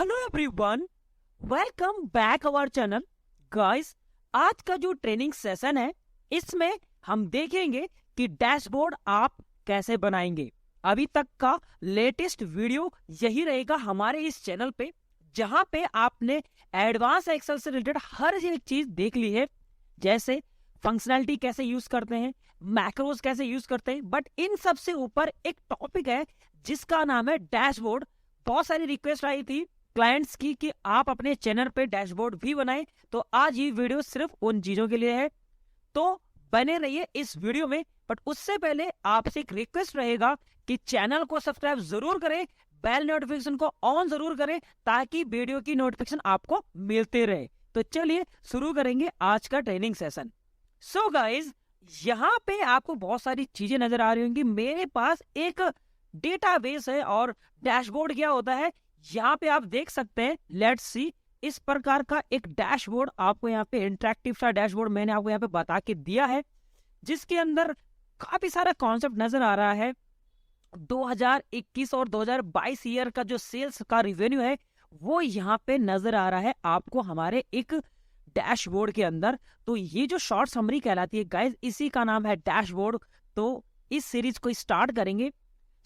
Hello everyone, welcome back our channel. Guys, आज का जो ट्रेनिंग सेशन है इसमें हम देखेंगे कि डैशबोर्ड आप कैसे बनाएंगे। अभी तक का लेटेस्ट वीडियो यही रहेगा हमारे इस चैनल पे, जहां पे आपने एडवांस एक्सेल से रिलेटेड हर एक चीज देख ली है, जैसे फंक्शनैलिटी कैसे यूज करते हैं, मैक्रोस कैसे यूज करते हैं। बट इन सब से ऊपर एक टॉपिक है जिसका नाम है डैशबोर्ड। बहुत सारी रिक्वेस्ट आई थी क्लाइंट्स की कि आप अपने चैनल पे डैशबोर्ड भी बनाएं, तो आज ये वीडियो सिर्फ उन चीजों के लिए है, तो बने रहिए इस वीडियो में। बट उससे पहले आपसे एक रिक्वेस्ट रहेगा कि चैनल को सब्सक्राइब जरूर करें, बेल नोटिफिकेशन को ऑन जरूर करें, ताकि वीडियो की नोटिफिकेशन आपको मिलते रहे। तो चलिए शुरू करेंगे आज का ट्रेनिंग सेशन। सो गाइज, यहाँ पे आपको बहुत सारी चीजें नजर आ रही होंगी। मेरे पास एक डेटाबेस है और डैशबोर्ड क्या होता है यहाँ पे आप देख सकते हैं। लेट्स सी, इस प्रकार का एक डैशबोर्ड आपको यहाँ पे इंटरेक्टिव सा डैशबोर्ड मैंने आपको यहाँ पे बता के दिया है, जिसके अंदर काफी सारा कॉन्सेप्ट नजर आ रहा है। 2021 और 2022 ईयर का जो सेल्स का रिवेन्यू है वो यहाँ पे नजर आ रहा है आपको हमारे एक डैशबोर्ड के अंदर। तो ये जो शॉर्ट समरी कहलाती है गाइस, इसी का नाम है डैशबोर्ड। तो इस सीरीज को स्टार्ट करेंगे।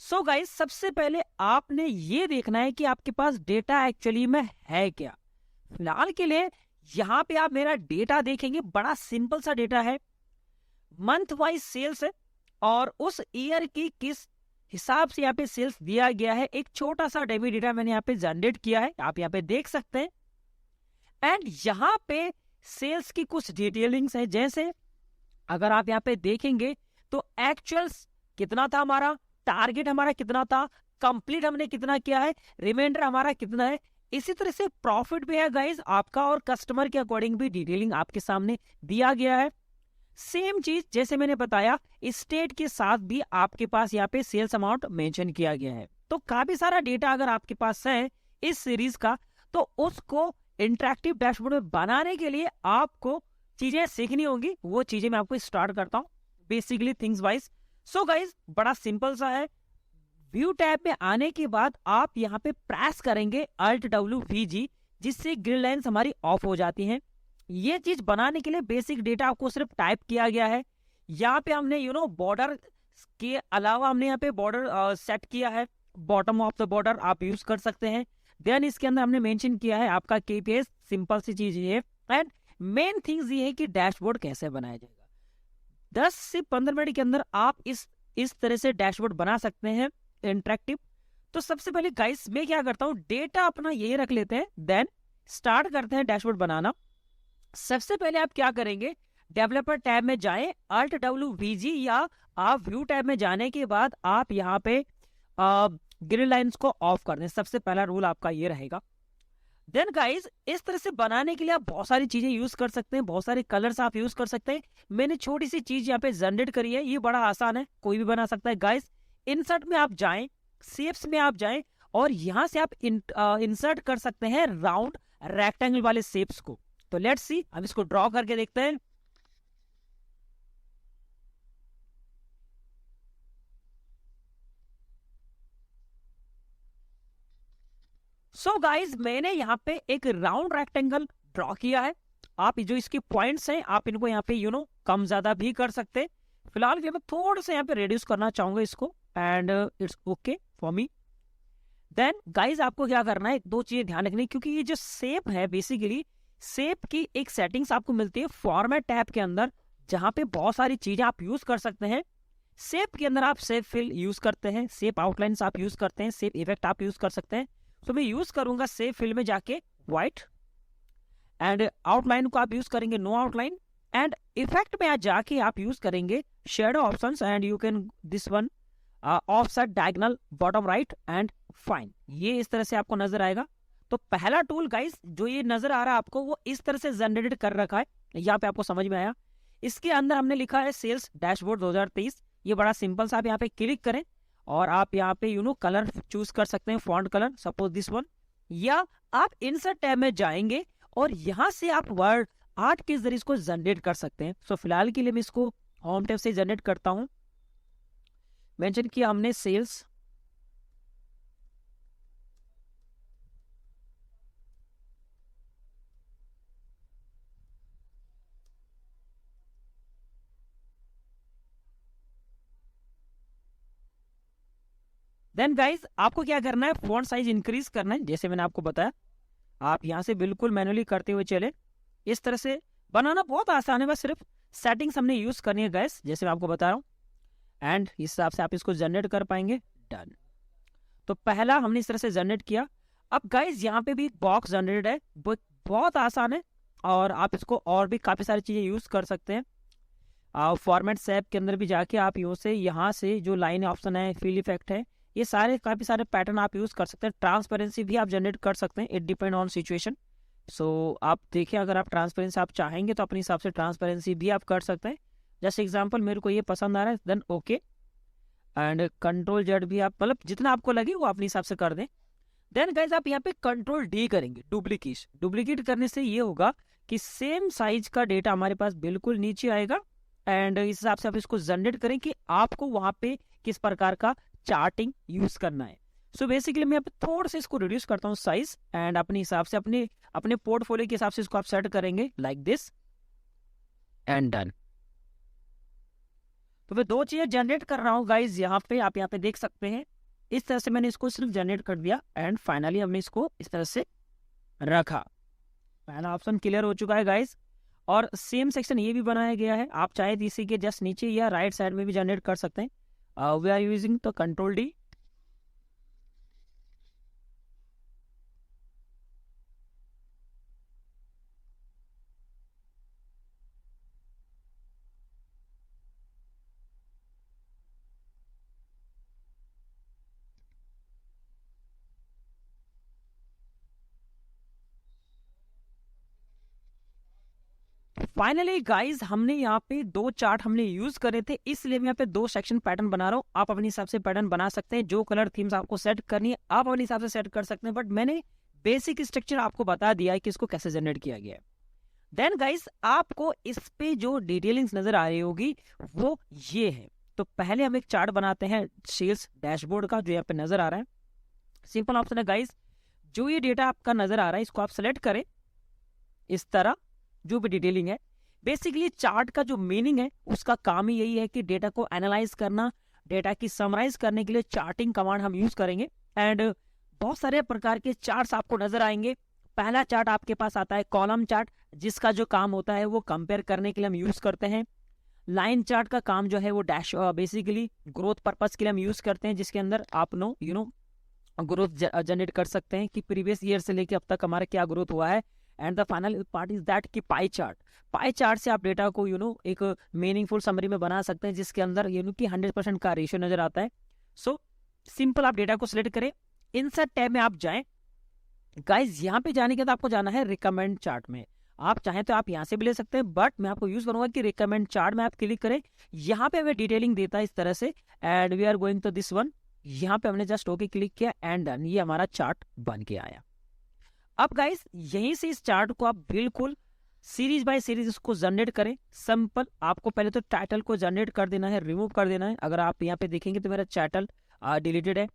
सो गाइस, सबसे पहले आपने ये देखना है कि आपके पास डेटा एक्चुअली में है क्या। फिलहाल के लिए यहाँ पे आप मेरा डेटा देखेंगे, बड़ा सिंपल सा डेटा है, मंथ वाइज सेल्स है और उस ईयर की किस हिसाब से यहाँ पे सेल्स दिया गया है। एक छोटा सा डेमो डेटा मैंने यहाँ पे जनरेट किया है, आप यहाँ पे देख सकते हैं। एंड यहाँ पे सेल्स की कुछ डिटेलिंग्स है, जैसे अगर आप यहाँ पे देखेंगे तो एक्चुअल्स कितना था हमारा, टारगेट हमारा कितना था, कंप्लीट हमने कितना किया है, रिमाइंडर हमारा कितना है। इसी तरह से प्रॉफिट भी है गाइस आपका, और कस्टमर के अकॉर्डिंग भी डिटेलिंग आपके सामने दिया गया है। सेम चीज जैसे मैंने बताया, स्टेट के साथ भी आपके पास यहाँ पे सेल्स अमाउंट मेंशन किया गया है। तो काफी सारा डेटा अगर आपके पास है इस सीरीज का, तो उसको इंटरेक्टिव डैशबोर्ड में बनाने के लिए आपको चीजें सीखनी होंगी। वो चीजें मैं आपको स्टार्ट करता हूँ basically things wise. So guys, बड़ा सिंपल सा है। व्यू टैब में आने के बाद आप यहाँ पे प्रेस करेंगे Alt+W+V, जिससे ग्रिड लाइंस हमारी ऑफ हो जाती हैं। ये चीज बनाने के लिए बेसिक डेटा आपको सिर्फ टाइप किया गया है। यहाँ पे हमने बॉर्डर के अलावा हमने यहाँ पे बॉर्डर सेट किया है, बॉटम ऑफ द बॉर्डर आप यूज कर सकते हैं। देन इसके अंदर हमने मेंशन किया है आपका KPIs, सिंपल सी चीज ये है। एंड मेन थिंग्स ये है कि डैशबोर्ड कैसे बनाया जाएगा। 10 से 15 मिनट के अंदर आप इस तरह से डैशबोर्ड बना सकते हैं इंटरेक्टिव। तो सबसे पहले गाइस मैं क्या करता हूँ, डेटा अपना यही रख लेते हैं, देन स्टार्ट करते हैं डैशबोर्ड बनाना। सबसे पहले आप क्या करेंगे, डेवलपर टैब में जाएं, Alt+W+V, या आप व्यू टैब में जाने के बाद आप यहाँ पे ग्रिड लाइंस को ऑफ कर दें। सबसे पहला रूल आपका ये रहेगा। देन गाइज, इस तरह से बनाने के लिए आप बहुत सारी चीजें यूज कर सकते हैं, बहुत सारे कलर्स आप यूज कर सकते हैं। मैंने छोटी सी चीज यहाँ पे जनरेट करी है, ये बड़ा आसान है, कोई भी बना सकता है। गाइज, इंसर्ट में आप जाएं, शेप्स में आप जाएं और यहां से आप इंसर्ट कर सकते हैं राउंड रेक्टेंगल वाले शेप्स को। तो लेट्स सी, हम इसको ड्रॉ करके देखते हैं। सो गाइज, मैंने यहाँ पे एक राउंड रेक्टेंगल ड्रॉ किया है। आप जो इसके पॉइंट्स हैं आप इनको यहाँ पे कम ज्यादा भी कर सकते हैं। फिलहाल मैं थोड़ा सा यहाँ पे रिड्यूस करना चाहूंगा इसको, and it's okay for me. Then guys, आपको क्या करना है, दो चीजें ध्यान रखनी, क्योंकि ये जो शेप है बेसिकली शेप की एक सेटिंग्स आपको मिलती है फॉर्मेट टैब के अंदर, जहां पे बहुत सारी चीजें आप यूज कर सकते हैं। शेप के अंदर आप शेप फिल यूज करते हैं, शेप आउटलाइंस आप यूज करते हैं, शेप इफेक्ट आप यूज कर सकते हैं। तो मैं यूज करूंगा शेप फिल में जाके व्हाइट, एंड आउटलाइन को आप यूज करेंगे नो आउटलाइन, एंड इफेक्ट में जाके आप यूज करेंगे shadow options, and you can this one offset diagonal bottom right and fine. ये इस तरह से आपको नजर आएगा। तो पहला टूल गाइस जो ये नजर आ रहा है आपको, वो इस तरह से जनरेट कर रखा है, यहाँ पे आपको समझ में आया। इसके अंदर हमने लिखा है सेल्स डैशबोर्ड 2023। ये बड़ा सिंपल सा, आप यहाँ पे क्लिक करें और आप यहाँ पे कलर चूज कर सकते हैं, font colour suppose this one, या आप इंसर्ट टैब में जाएंगे और यहाँ से आप वर्ड आर्ट के जरिए इसको जनरेट कर सकते हैं। सो फिलहाल के लिए मैं इसको होम टैब से जनरेट करता हूँ। मेंशन किया हमने सेल्स देन गाइज आपको क्या करना है, फॉन्ट साइज इंक्रीज करना है। जैसे मैंने आपको बताया, आप यहाँ से बिल्कुल मैनुअली करते हुए चले। इस तरह से बनाना बहुत आसान है, बस सिर्फ सेटिंग्स हमने यूज करनी है गाइस, जैसे मैं आपको बता रहा हूँ। एंड इस हिसाब से आप इसको जनरेट कर पाएंगे। डन। तो पहला हमने इस तरह से जनरेट किया। अब गाइस यहाँ पे भी बॉक्स जनरेट है, वो बहुत आसान है और आप इसको और भी काफी सारी चीजें यूज कर सकते हैं। फॉर्मेट सैप के अंदर भी जाके आप यहाँ से जो लाइन ऑप्शन है, फिल इफेक्ट है, ये सारे काफी सारे पैटर्न आप यूज कर सकते हैं। ट्रांसपेरेंसी भी आप जनरेट कर सकते हैं, इट डिपेंड ऑन सिचुएशन। सो आप देखिए, अगर आप ट्रांसपेरेंसी आप चाहेंगे तो अपने हिसाब से ट्रांसपेरेंसी भी आप कर सकते हैं। जैसे एग्जांपल मेरे को ये पसंद आ रहा है, then okay. And control Z भी आप मतलब जितना आपको लगे वो अपने हिसाब से कर दें। देन गाइज आप यहाँ पे कंट्रोल डी करेंगे, डुप्लीकेट करने से ये होगा कि सेम साइज का डेटा हमारे पास बिल्कुल नीचे आएगा। एंड इस हिसाब से आप इसको जनरेट करें कि आपको वहां पे किस प्रकार का चार्टिंग यूज करना है। सो बेसिकली मैं यहाँ पे थोड़ा सा इसको रिड्यूस करता हूँ साइज, एंड अपने हिसाब से अपने पोर्टफोलियो के हिसाब से इसको आप सेट करेंगे लाइक दिस एंड डन। तो मैं दो चीजें जनरेट कर रहा हूँ गाइज, यहाँ पे आप यहाँ पे देख सकते हैं। इस तरह से मैंने इसको सिर्फ जनरेट कर दिया एंड फाइनली हमने इसको इस तरह से रखा। पहला ऑप्शन क्लियर हो चुका है गाइज। और सेम सेक्शन ये भी बनाया गया है, आप चाहे इसी के जस्ट नीचे या राइट साइड में भी जनरेट कर सकते हैं। वी आर यूजिंग तो कंट्रोल डी। फाइनली गाइज हमने यहाँ पे दो चार्ट हमने यूज करे थे, इसलिए मैं यहाँ पे दो सेक्शन पैटर्न बना रहा हूँ। आप अपने हिसाब से पैटर्न बना सकते हैं, जो कलर थीम्स आपको सेट करनी है आप अपने हिसाब से सेट कर सकते हैं। बट मैंने बेसिक स्ट्रक्चर आपको बता दिया है कि इसको कैसे जनरेट किया गया है। देन गाइज आपको इस पे जो डिटेलिंग्स नजर आ रही होगी वो ये है। तो पहले हम एक चार्ट बनाते हैं सेल्स डैशबोर्ड का, जो यहाँ पे नजर आ रहा है। सिंपल ऑप्शन है गाइज, जो ये डेटा आपका नजर आ रहा है इसको आप सेलेक्ट करें इस तरह, जो भी डिटेलिंग है। बेसिकली चार्ट का जो मीनिंग है उसका काम ही यही है कि डेटा को एनालाइज करना, डेटा की समराइज करने के लिए चार्टिंग कमांड हम यूज करेंगे। एंड बहुत सारे प्रकार के चार्ट्स आपको नजर आएंगे। पहला चार्ट आपके पास आता है कॉलम चार्ट, जिसका जो काम होता है वो कंपेयर करने के लिए हम यूज करते हैं। लाइन चार्ट का काम जो है वो बेसिकली ग्रोथ पर्पस के लिए हम यूज करते हैं, जिसके अंदर आप ग्रोथ जनरेट कर सकते हैं कि प्रीवियस ईयर से लेके अब तक हमारा क्या ग्रोथ हुआ है। And the final part is that कि पाई चार्ट से आप डेटा को एक मीनिंगफुल समरी में बना सकते हैं, जिसके अंदर कि 100% का रेशियो नजर आता है। सो सिंपल आप डेटा को सिलेक्ट करें, इंसर्ट टैब में आप जाएं गाइज। यहाँ पे जाने के बाद आपको जाना है रिकमेंड चार्ट में। आप चाहें तो आप यहाँ से भी ले सकते हैं, बट मैं आपको यूज करूंगा कि रिकमेंड चार्ट में आप क्लिक करें। यहाँ पे हमें डिटेलिंग देता है इस तरह से, and we are going to this one. यहाँ पे हमने जस्ट ओके क्लिक किया एंड डन, ये हमारा चार्ट बन के आया। अब गाइस यहीं से इस चार्ट को आप बिल्कुल सीरीज बाय सीरीज इसको जनरेट करें। सिंपल, आपको पहले तो टाइटल को जनरेट कर देना है, रिमूव कर देना है। अगर आप यहाँ पे देखेंगे तो मेरा टाइटल डिलीटेड है।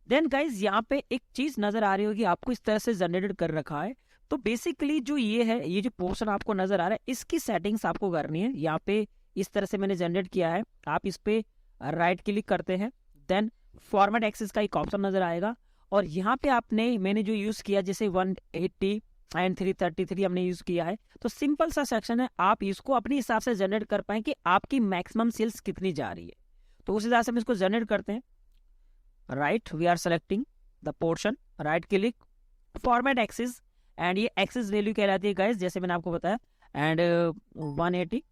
देन गाइज यहाँ पे एक चीज नजर आ रही होगी आपको, इस तरह से जनरेटेड कर रखा है। तो बेसिकली जो ये है, ये जो पोर्शन आपको नजर आ रहा है, इसकी सेटिंग्स आपको करनी है। यहाँ पे इस तरह से मैंने जनरेट किया है, आप इस पे राइट क्लिक करते हैं, देन फॉर्मेट एक्सेस का एक ऑप्शन नजर आएगा। और यहाँ पे मैंने जो यूज किया, जैसे 180 एंड 333 हमने यूज किया है। तो सिंपल सा सेक्शन है, आप इसको अपने हिसाब से जनरेट कर पाए कि आपकी मैक्सिमम सेल्स कितनी जा रही है। तो उस हिसाब से हम इसको जनरेट करते हैं। Right, we are selecting the portion, right click, format axis, and ये एक्सेस वैल्यू कहलाती है गाइस, जैसे मैंने आपको बताया। And 180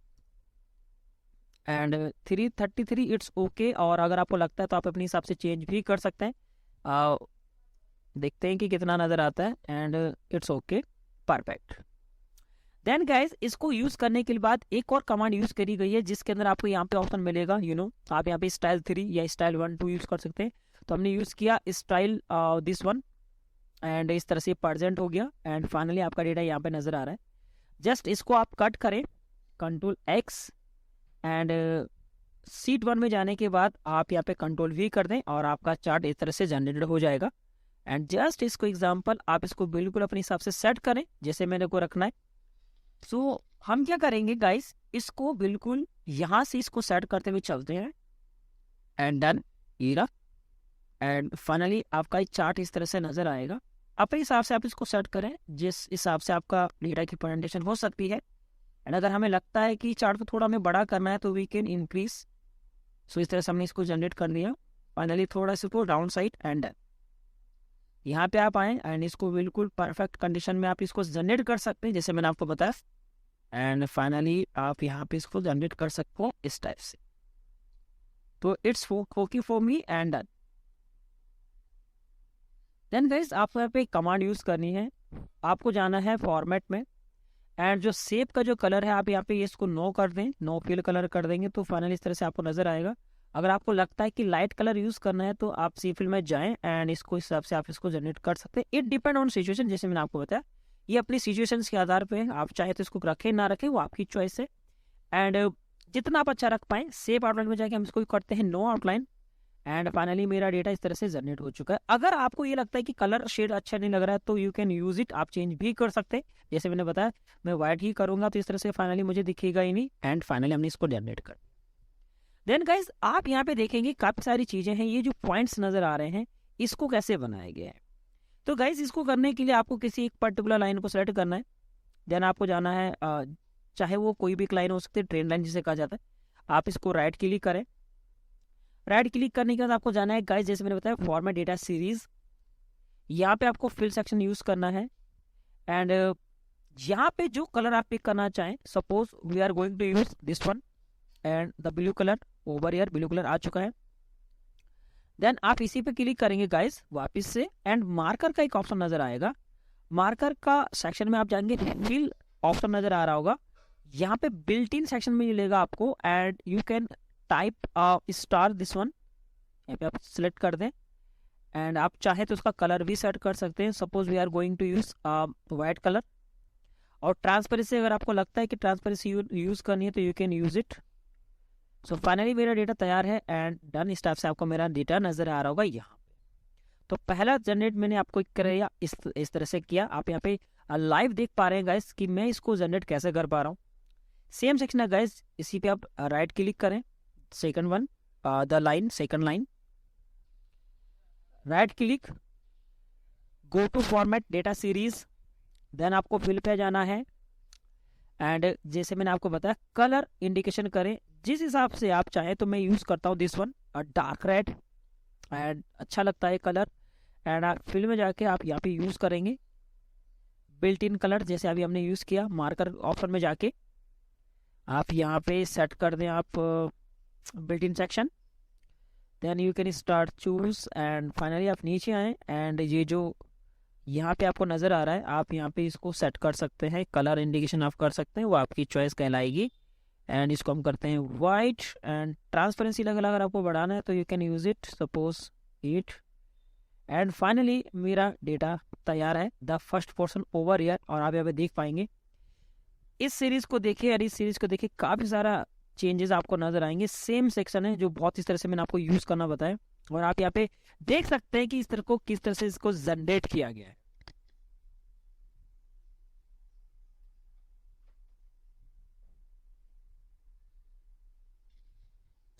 and 333 it's okay. और अगर आपको लगता है तो आप अपने हिसाब से चेंज भी कर सकते हैं। देखते हैं कि कितना नजर आता है, and it's okay, perfect. Then guys इसको यूज करने के बाद एक और कमांड यूज करी गई है, जिसके अंदर आपको यहाँ पे ऑप्शन मिलेगा। आप यहाँ पे स्टाइल 3 या स्टाइल 1 2 यूज कर सकते हैं। तो हमने यूज किया स्टाइल दिस वन, एंड इस तरह से प्रेजेंट हो गया। एंड फाइनली आपका डेटा यहाँ पे नजर आ रहा है। जस्ट इसको आप कट करें, कंट्रोल एक्स, एंड सीट 1 में जाने के बाद आप यहाँ पे कंट्रोल वी कर दें और आपका चार्ट इस तरह से जनरेटेड हो जाएगा। एंड जस्ट इसको एग्जांपल आप इसको बिल्कुल अपने हिसाब से सेट करें, जैसे मैंने को रखना है। सो हम क्या करेंगे गाइस, इसको बिल्कुल यहाँ से इसको सेट करते हुए चलते हैं, एंड डन, एंड फाइनली आपका एक चार्ट इस तरह से नजर आएगा। अपने हिसाब से आप इसको सेट करें जिस हिसाब से आपका डेटा की प्रेजेंटेशन हो सकती है। एंड अगर हमें लगता है कि चार्ट को थोड़ा हमें बड़ा करना है तो वी कैन इंक्रीज। सो इस तरह से हमने इसको जनरेट कर दिया। फाइनली थोड़ा सा इसको डाउन साइड एंड यहाँ पे आप आए एंड इसको बिल्कुल परफेक्ट कंडीशन में आप इसको जनरेट कर सकते हैं जैसे मैंने आपको बताया। एंड फाइनली आप यहाँ पे इसको जनरेट कर सकते हो इस टाइप से। तो it's okay for me and done. Then guys आपको यहाँ पे कमांड यूज करनी है। आपको जाना है फॉर्मेट में एंड जो शेप का जो कलर है आप यहाँ पे इसको नो कर दें, नो फिल कलर कर देंगे तो फाइनली इस तरह से आपको नजर आएगा। अगर आपको लगता है कि लाइट कलर यूज करना है तो आप सी फिल में जाएं एंड इसको इस हिसाब से आप इसको जनरेट कर सकते हैं। इट डिपेंड ऑन सिचुएशन, जैसे मैंने आपको बताया ये अपनी सिचुएशंस के आधार पे आप चाहे तो इसको रखें ना रखें वो आपकी चॉइस है। एंड जितना आप अच्छा रख पाएं शेप आउटलाइन में जाके हम इसको करते हैं नो आउटलाइन। एंड फाइनली मेरा डेटा इस तरह से जनरेट हो चुका है। अगर आपको ये लगता है कि कलर शेड अच्छा नहीं लग रहा है तो यू कैन यूज इट, आप चेंज भी कर सकते हैं। जैसे मैंने बताया मैं व्हाइट ही करूंगा तो इस तरह से फाइनली मुझे दिखेगा ही नहीं। एंड फाइनली हमने इसको जनरेट कर। देन गाइज आप यहाँ पे देखेंगे काफी सारी चीजें हैं। ये जो पॉइंट्स नजर आ रहे हैं इसको कैसे बनाया गया है। तो गाइज इसको करने के लिए आपको किसी एक पर्टिकुलर लाइन को सेलेक्ट करना है। देन आपको जाना है चाहे वो कोई भी लाइन हो सकती है, ट्रेन लाइन जिसे कहा जाता है। आप इसको राइट क्लिक करें। राइट क्लिक करने के बाद आपको जाना है गाइस जैसे मैंने बताया फॉर्मेट डेटा सीरीज। यहाँ पे आपको फिल सेक्शन यूज करना है। एंड यहाँ पे जो कलर आप पिक करना चाहें, suppose we are going to use this one and the blue colour. Over here blue colour आ चुका है। देन आप इसी पे क्लिक करेंगे गाइस वापस से एंड मार्कर का एक ऑप्शन नजर आएगा। मार्कर का सेक्शन में आप जाएंगे, फिल ऑप्शन नजर आ रहा होगा। यहाँ पे बिल्ट इन सेक्शन में मिलेगा आपको and you can type star this one. यहाँ पे आप सिलेक्ट कर दें एंड आप चाहे तो उसका कलर भी सेट कर सकते हैं। Suppose we are going to use white colour. और ट्रांसपेरेंसी अगर आपको लगता है कि ट्रांसपेरेंसी यूज करनी है तो you can use it. So finally मेरा डेटा तैयार है एंड डन। इस टाइप से आपको मेरा डेटा नजर आ रहा होगा यहाँ पे। तो पहला जनरेट मैंने आपको किया इस तरह से किया। आप यहाँ पे लाइव देख पा रहे हैं गाइस कि मैं इसको जनरेट कैसे कर पा रहा हूँ। सेम सेक्शन है गाइस, इसी पे आप राइट क्लिक करें, second one the line, second line, right click, go to format data series. Then आपको फिल पे जाना है एंड जैसे मैंने आपको बताया कलर इंडिकेशन करें जिस हिसाब से आप चाहें। तो मैं यूज करता हूँ this one dark red and अच्छा लगता है कलर। एंड आप फिल में जाके आप यहाँ पे यूज करेंगे बिल्ट इन कलर जैसे अभी हमने यूज किया। मार्कर ऑप्शन में जाके आप यहाँ पे सेट कर दें आप built in section. Then you can start choose and finally आप नीचे आए एंड ये जो यहाँ पे आपको नजर आ रहा है आप यहाँ पे इसको सेट कर सकते हैं। कलर इंडिकेशन आप कर सकते हैं, वो आपकी चॉइस कहलाएगी। एंड इसको हम करते हैं वाइट एंड ट्रांसपेरेंसी लगा अगर आपको बढ़ाना है तो you can use it, suppose 8। And finally मेरा डेटा तैयार है, the first portion over here. और आप यहाँ पे देख पाएंगे इस सीरीज को देखिए और इस सीरीज को देखिए काफी सारा चेंजेस आपको नजर आएंगे। सेम सेक्शन है जो बहुत इस तरह से मैंने आपको यूज करना बताया। और आप यहाँ पे देख सकते हैं कि इस तरह को किस तरह से इसको जनरेट किया गया है।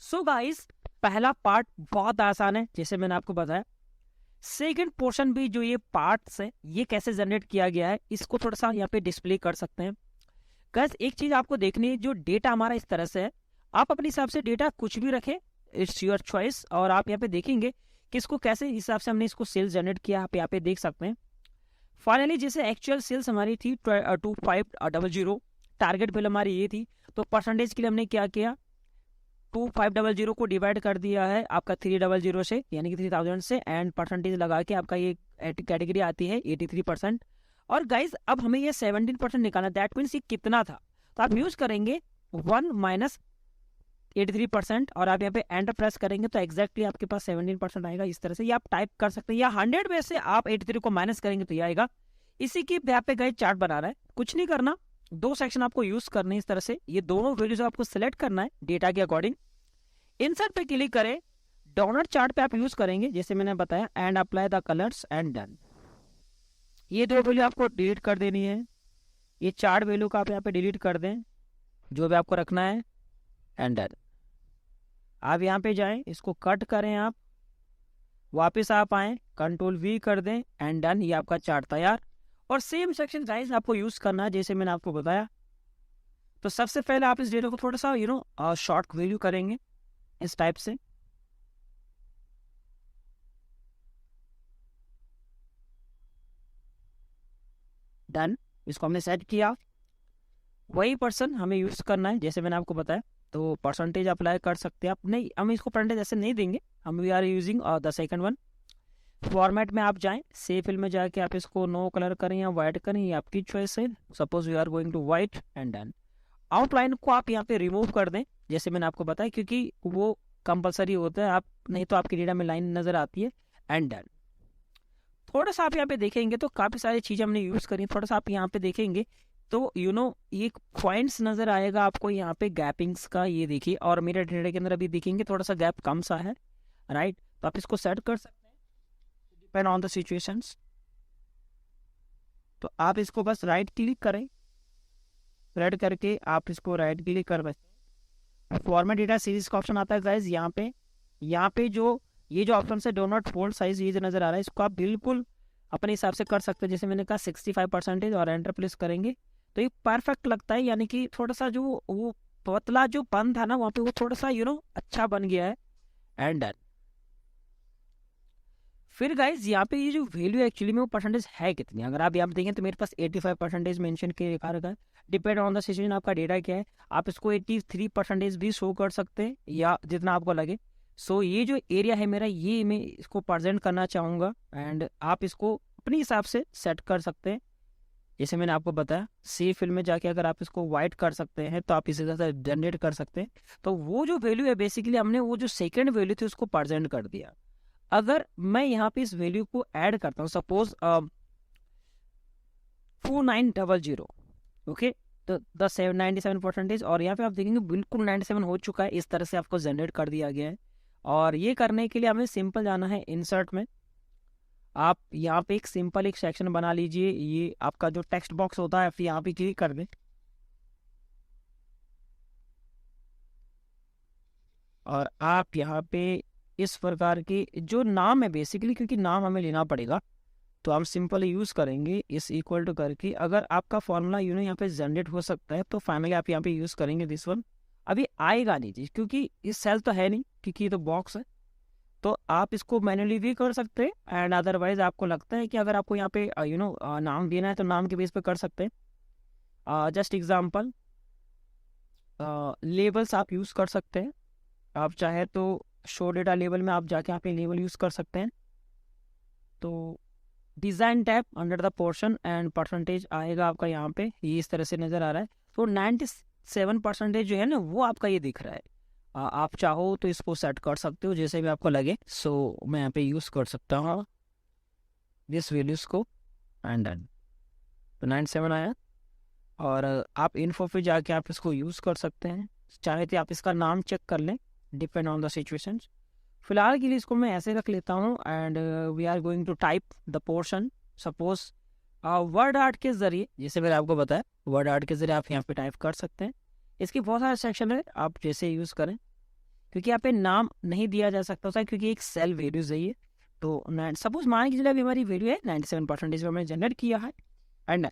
सो गाइस पहला पार्ट बहुत आसान है जैसे मैंने आपको बताया। सेकंड पोर्शन भी जो ये पार्ट्स है ये कैसे जनरेट किया गया है इसको थोड़ा सा यहाँ पे डिस्प्ले कर सकते हैं। गाइस एक चीज आपको देखनी है, जो डेटा हमारा इस तरह से है आप अपने हिसाब से डेटा कुछ भी रखें, इट्स योर चॉइस। और आप यहाँ पे देखेंगे कि इसको कैसे हिसाब से हमने इसको सेल्स जनरेट किया, आप यहाँ पे देख सकते हैं। फाइनली जैसे एक्चुअल सेल्स हमारी थी 2500, टारगेट बिल हमारी ये थी। तो परसेंटेज के लिए हमने क्या किया, 2500 को डिवाइड कर दिया है आपका 300 से यानी कि 3000 से एंड परसेंटेज लगा के आपका ये कैटेगरी आती है 83%। और गाइज अब हमें ये 17% निकालना, दैट मीन्स ये कितना था। तो आप यूज करेंगे 1 - 83% और आप यहाँ पे एंटर प्रेस करेंगे तो एक्जैक्टली आपके पास 17% आएगा। इस तरह से ये आप टाइप कर सकते हैं, या 100 में से आप 83 को माइनस करेंगे तो ये आएगा। इसी की यहाँ पे गए चार्ट बना रहा है, कुछ नहीं करना, 2 सेक्शन आपको यूज करने इस तरह से। ये दोनों वैल्यूज आपको सिलेक्ट करना है डेटा के अकॉर्डिंग। इंसर्ट पे क्लिक करें, डोनट चार्ट पे आप यूज करेंगे जैसे मैंने बताया and apply the colours and done. ये 2 वैल्यू आपको डिलीट कर देनी है। ये चार्ट वैल्यू का आप यहाँ पे डिलीट कर दें जो भी आपको रखना है एंड डन। आप यहाँ पे जाएं, इसको कट करें आप वापस आप आए, कंट्रोल वी कर दें एंड डन, ये आपका चार्ट तैयार। और सेम सेक्शन गाइस आपको यूज करना है जैसे मैंने आपको बताया। तो सबसे पहले आप इस डेटा को थोड़ा सा शॉर्ट वैल्यू करेंगे इस टाइप से। डन, इसको हमने सेट किया। वही पर्सन हमें यूज करना है जैसे मैंने आपको बताया। तो परसेंटेज अप्लाई कर सकते हैं आप, नहीं हम इसको परसेंटेज ऐसे नहीं देंगे, हम we are using the second one. Format में आप जाएं, सेव फिल में जाके आप इसको नो कलर करें या वाइट करें, ये आपकी चॉइस है। Suppose we are going to white and done. Outline को आप यहाँ पे रिमूव कर दें जैसे मैंने आपको बताया, क्योंकि वो कंपलसरी होता है, आप नहीं तो आपके डेटा में लाइन नजर आती है। And done. थोड़ा सा आप यहाँ पे देखेंगे तो काफी सारी चीजें हमने यूज करी, थोड़ा सा आप यहाँ पे देखेंगे तो ये पॉइंट्स नजर आएगा आपको यहाँ पे गैपिंग्स का, ये देखिए। और मेरे डेटा के अंदर अभी देखेंगे थोड़ा सा गैप कम सा है, राइट। तो आप इसको सेट कर सकते हैं डिपेंड ऑन द सिचुएशंस। तो आप इसको बस राइट क्लिक करें, रेड करके आप इसको राइट क्लिक कर सकते हैं। फॉर्मेट डेटा सीरीज का ऑप्शन आता है गाइज यहाँ पे जो ये जो ऑप्शन है डो नॉट फोल्ड साइज, ये जो नजर आ रहा है, इसको आप बिल्कुल अपने हिसाब से कर सकते हैं। जैसे मैंने कहा 65% और एंटर प्रेस करेंगे तो ये परफेक्ट लगता है, यानी कि थोड़ा सा जो वो पतला जो बन था ना वहाँ पे वो थोड़ा सा अच्छा बन गया है। And done. फिर गाइज यहाँ पे ये जो वैल्यू एक्चुअली में वो परसेंटेज है कितनी, अगर आप यहाँ पे देखें तो मेरे पास 85% मेंशन के लिखा रखा है। डिपेंड ऑन द सिचुएशन आपका डेटा क्या है, आप इसको 83% भी शो कर सकते हैं या जितना आपको लगे। सो ये जो एरिया है मेरा, ये मैं इसको प्रेजेंट करना चाहूँगा एंड आप इसको अपने हिसाब से सेट कर सकते हैं। जैसे मैंने आपको बताया सी फिल में जाके अगर आप इसको वाइट कर सकते हैं तो आप इसी तरह से जनरेट कर सकते हैं। तो वो जो वैल्यू है बेसिकली हमने वो जो सेकेंड वैल्यू थी उसको प्रेजेंट कर दिया। अगर मैं यहाँ पे इस वैल्यू को ऐड करता हूँ, सपोज 4900, ओके, तो 97%, और यहाँ पे आप देखेंगे बिल्कुल 97 हो चुका है। इस तरह से आपको जनरेट कर दिया गया है। और ये करने के लिए हमें सिंपल जाना है इंसर्ट में। आप यहाँ पे एक सिंपल एक सेक्शन बना लीजिए, ये आपका जो टेक्स्ट बॉक्स होता है फिर यहाँ पे क्लिक कर दें और आप यहाँ पे इस प्रकार के जो नाम है बेसिकली, क्योंकि नाम हमें लेना पड़ेगा तो हम सिंपल यूज करेंगे इस इक्वल टू करके। अगर आपका फॉर्मूला यहाँ पे जनरेट हो सकता है तो फाइनली आप यहाँ पे यूज करेंगे दिस वन। अभी आएगा नहीं जी, क्योंकि इस सेल तो है नहीं, क्योंकि ये तो बॉक्स है। तो आप इसको मैन्युअली भी कर सकते हैं एंड अदरवाइज आपको लगता है कि अगर आपको यहाँ पे नाम देना है तो नाम के बेस पे कर सकते हैं। जस्ट एग्जाम्पल लेबल्स आप यूज कर सकते हैं। आप चाहे तो शो डेटा लेवल में आप जाके यहाँ पे लेवल यूज कर सकते हैं। तो design tab under the portion and percentage आएगा आपका यहाँ पे, ये इस तरह से नजर आ रहा है। तो 97% जो है ना वो आपका ये दिख रहा है। आप चाहो तो इसको सेट कर सकते हो जैसे भी आपको लगे। सो मैं यहाँ पे यूज कर सकता हूँ दिस वैल्यूज को एंड डन। तो 97 आया और आप इन्फो पे जाके आप इसको यूज कर सकते हैं। चाहे तो आप इसका नाम चेक कर लें डिपेंड ऑन द सिचुएशन। फिलहाल के लिए इसको मैं ऐसे रख लेता हूँ and we are going to type the portion. Suppose word art के जरिए, जैसे मैंने आपको बताया वर्ड आर्ट के जरिए आप यहाँ पे टाइप कर सकते हैं। इसके बहुत सारे सेक्शन है, आप जैसे यूज करें, क्योंकि यहाँ पे नाम नहीं दिया जा सकता होता है क्योंकि एक सेल वैल्यूज है ये। तो सपोज मान के चलिए अभी हमारी वैल्यू है 97% हमने जनरेट किया है एंड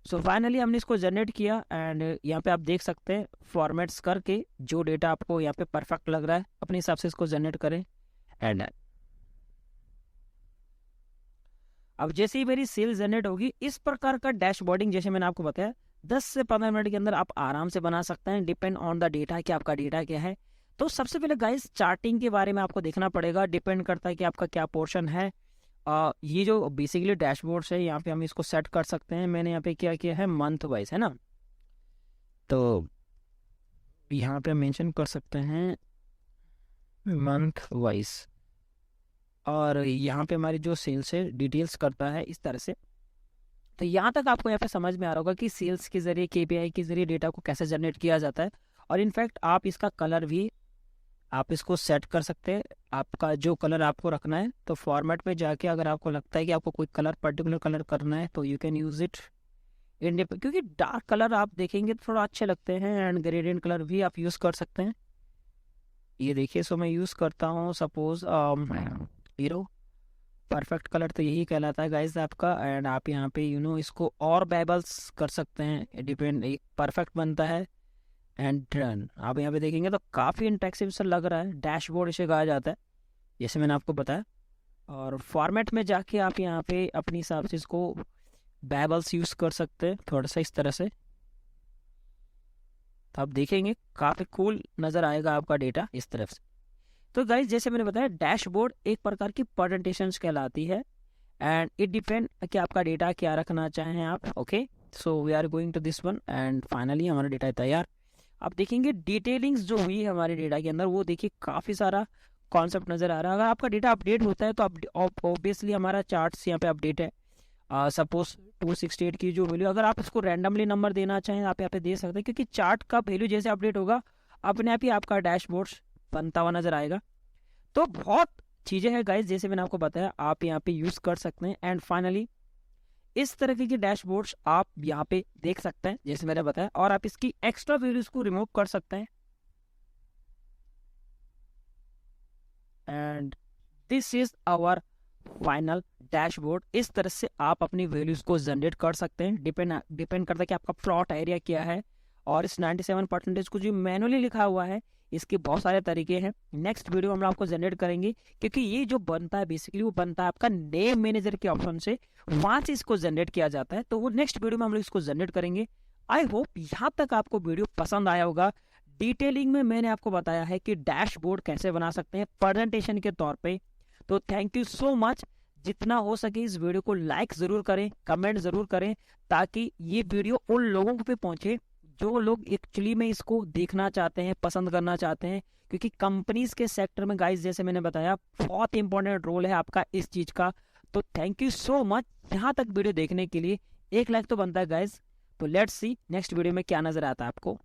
सो फाइनली हमने इसको जनरेट किया एंड यहाँ पे आप देख सकते हैं फॉर्मेट्स करके जो डेटा आपको यहाँ पे परफेक्ट लग रहा है अपने हिसाब से इसको जनरेट करें एंड अब जैसे ही मेरी सेल जनरेट होगी इस प्रकार का डैशबोर्डिंग जैसे मैंने आपको बताया 10 से 15 मिनट के अंदर आप आराम से बना सकते हैं डिपेंड ऑन द डेटा कि आपका डेटा क्या है। तो सबसे पहले गाइस चार्टिंग के बारे में आपको देखना पड़ेगा, डिपेंड करता है कि आपका क्या पोर्शन है। ये जो बेसिकली डैशबोर्ड है यहाँ पे हम इसको सेट कर सकते हैं। मैंने यहाँ पे क्या किया है मंथ वाइज है ना, तो यहाँ पे मेंशन कर सकते हैं मंथ वाइज और यहाँ पे हमारी जो सेल्स है डिटेल्स करता है इस तरह से। तो यहाँ तक आपको यहाँ पे समझ में आ रहा होगा कि सेल्स के जरिए KPI के जरिए डेटा को कैसे जनरेट किया जाता है। और इनफैक्ट आप इसका कलर भी आप इसको सेट कर सकते हैं, आपका जो कलर आपको रखना है। तो फॉर्मेट में जाके अगर आपको लगता है कि आपको कोई कलर पर्टिकुलर कलर करना है तो you can use it in, क्योंकि डार्क कलर आप देखेंगे तो थोड़ा अच्छे लगते हैं, एंड ग्रेडियंट कलर भी आप यूज़ कर सकते हैं। ये देखिए, सो मैं यूज़ करता हूँ सपोज हीरो परफेक्ट कलर, तो यही कहलाता है गाइस आपका। एंड आप यहाँ पे इसको और बेबल्स कर सकते हैं, डिपेंड, परफेक्ट बनता है। एंड रन, आप यहाँ पे देखेंगे तो काफ़ी इंटरेक्टिव सा लग रहा है, डैशबोर्ड इसे कहा जाता है, जैसे मैंने आपको बताया। और फॉर्मेट में जाके आप यहाँ पे अपनी हिसाब से इसको बेबल्स यूज़ कर सकते हैं थोड़ा सा इस तरह से, तो आप देखेंगे काफ़ी कूल नज़र आएगा आपका डेटा इस तरफ से। तो गाइज जैसे मैंने बताया, डैशबोर्ड एक प्रकार की प्रेजेंटेशंस कहलाती है, एंड इट डिपेंड कि आपका डेटा क्या रखना चाहें आप। Okay, so we are going to this one, and finally हमारा डेटा है तैयार। आप देखेंगे डिटेलिंग्स जो हुई है हमारे डेटा के अंदर, वो देखिए काफ़ी सारा कॉन्सेप्ट नज़र आ रहा है। अगर आपका डेटा अपडेट होता है तो ऑब्वियसली हमारा चार्ट्स यहाँ पे अपडेट है। सपोज 268 की जो वैल्यू, अगर आप इसको रैंडमली नंबर देना चाहें आप यहाँ पे दे सकते हैं, क्योंकि चार्ट का वैल्यू जैसे अपडेट होगा अपने आप ही आपका डैशबोर्ड बनता हुआ नजर आएगा। तो बहुत चीज़ें हैं गाइज, जैसे मैंने आपको बताया, आप यहाँ पे यूज़ कर सकते हैं। एंड फाइनली इस तरह के डैशबोर्ड्स आप यहाँ पे देख सकते हैं जैसे मैंने बताया, और आप इसकी एक्स्ट्रा वैल्यूज को रिमूव कर सकते हैं। And this is our final dashboard. इस तरह से आप अपनी वैल्यूज को जनरेट कर सकते हैं। डिपेंड करता है कि आपका प्लॉट एरिया क्या है, और इस 97% को जो मैनुअली लिखा हुआ है इसके बहुत सारे तरीके हैं। नेक्स्ट वीडियो हम आपको जनरेट करेंगे, क्योंकि ये जो बनता है बेसिकली वो बनता है आपका नेम मैनेजर के ऑप्शन से, वहां से इसको जनरेट किया जाता है। तो वो नेक्स्ट वीडियो में हम लोग इसको जनरेट करेंगे। आई होप यहाँ तक आपको वीडियो पसंद आया होगा। डिटेलिंग में मैंने आपको बताया है कि डैशबोर्ड कैसे बना सकते हैं प्रेजेंटेशन के तौर पे। तो थैंक यू सो मच। जितना हो सके इस वीडियो को लाइक जरूर करें, कमेंट जरूर करें, ताकि ये वीडियो उन लोगों पे पहुंचे जो लोग एक्चुअली में इसको देखना चाहते हैं, पसंद करना चाहते हैं। क्योंकि कंपनीज के सेक्टर में गाइस जैसे मैंने बताया बहुत इंपॉर्टेंट रोल है आपका इस चीज का। तो थैंक यू सो मच यहाँ तक वीडियो देखने के लिए। एक लाइक तो बनता है गाइस। तो लेट्स सी नेक्स्ट वीडियो में क्या नजर आता है आपको।